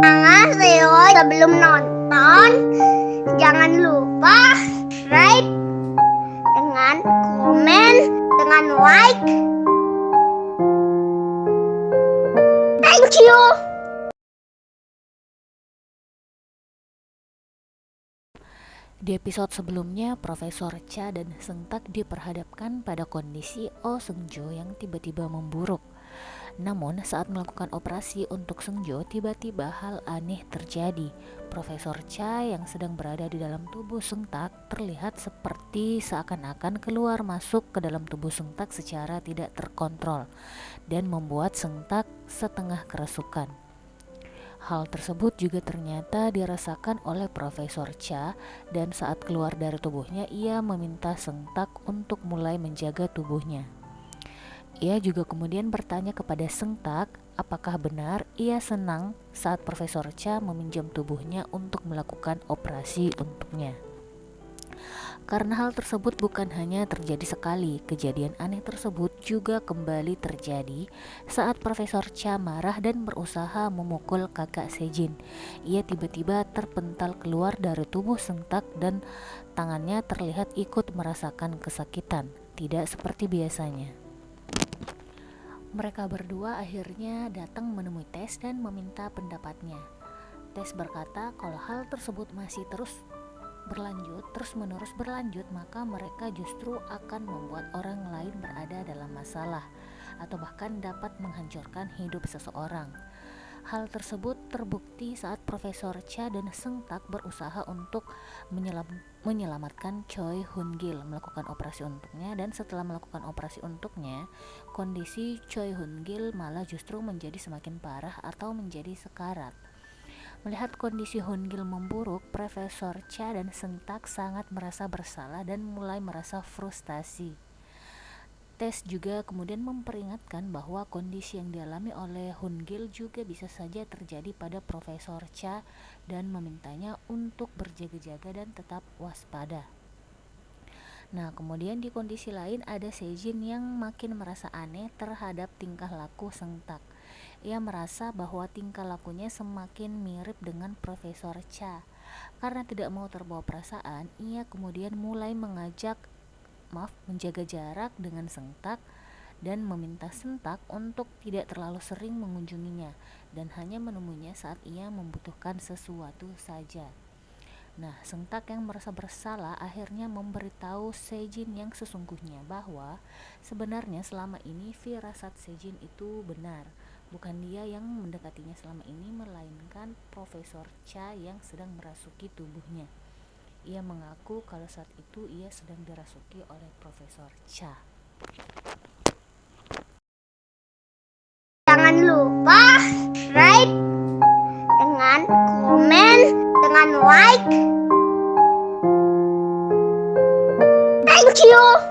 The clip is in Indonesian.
Annyeonghaseyo, sebelum nonton jangan lupa subscribe dengan komen, dengan like. Thank you. Di episode sebelumnya, Profesor Cha dan Seung-tak diperhadapkan pada kondisi Oh Seung-jo yang tiba-tiba memburuk. Namun, saat melakukan operasi untuk Seung-jo, tiba-tiba hal aneh terjadi. Profesor Cha yang sedang berada di dalam tubuh Seung-tak terlihat seperti seakan-akan keluar masuk ke dalam tubuh Seung-tak secara tidak terkontrol dan membuat Seung-tak setengah kerasukan. Hal tersebut juga ternyata dirasakan oleh Profesor Cha, dan saat keluar dari tubuhnya ia meminta Seung-tak untuk mulai menjaga tubuhnya. Ia juga kemudian bertanya kepada Seung-tak apakah benar ia senang saat Profesor Cha meminjam tubuhnya untuk melakukan operasi untuknya. Karena hal tersebut bukan hanya terjadi sekali, kejadian aneh tersebut juga kembali terjadi saat Profesor Cha marah dan berusaha memukul kakak Sejin. Ia tiba-tiba terpental keluar dari tubuh Seung-tak dan tangannya terlihat ikut merasakan kesakitan, tidak seperti biasanya. Mereka berdua akhirnya datang menemui Tes dan meminta pendapatnya. Tes berkata kalau hal tersebut masih terus-menerus berlanjut, maka mereka justru akan membuat orang lain berada dalam masalah atau bahkan dapat menghancurkan hidup seseorang. Hal tersebut terbukti saat Profesor Cha dan Seung-tak berusaha untuk menyelamatkan Choi Hoon-gil melakukan operasi untuknya, dan setelah melakukan operasi untuknya, kondisi Choi Hoon-gil malah justru menjadi semakin parah atau menjadi sekarat. Melihat kondisi Hoon-gil memburuk, Profesor Cha dan Seung-tak sangat merasa bersalah dan mulai merasa frustasi. Tes juga kemudian memperingatkan bahwa kondisi yang dialami oleh Hoon-gil juga bisa saja terjadi pada Profesor Cha dan memintanya untuk berjaga-jaga dan tetap waspada. Nah, kemudian di kondisi lain ada Sejin yang makin merasa aneh terhadap tingkah laku Seung-tak. Ia merasa bahwa tingkah lakunya semakin mirip dengan Profesor Cha. Karena tidak mau terbawa perasaan, ia kemudian mulai menjaga jarak dengan Seung-tak dan meminta Seung-tak untuk tidak terlalu sering mengunjunginya dan hanya menemuinya saat ia membutuhkan sesuatu saja. Nah, Seung-tak yang merasa bersalah akhirnya memberitahu Sejin yang sesungguhnya bahwa sebenarnya selama ini firasat Sejin itu benar. Bukan dia yang mendekatinya selama ini, melainkan Profesor Cha yang sedang merasuki tubuhnya. Ia mengaku kalau saat itu ia sedang dirasuki oleh Profesor Cha. Jangan lupa subscribe dengan komen, dengan like. Thank you.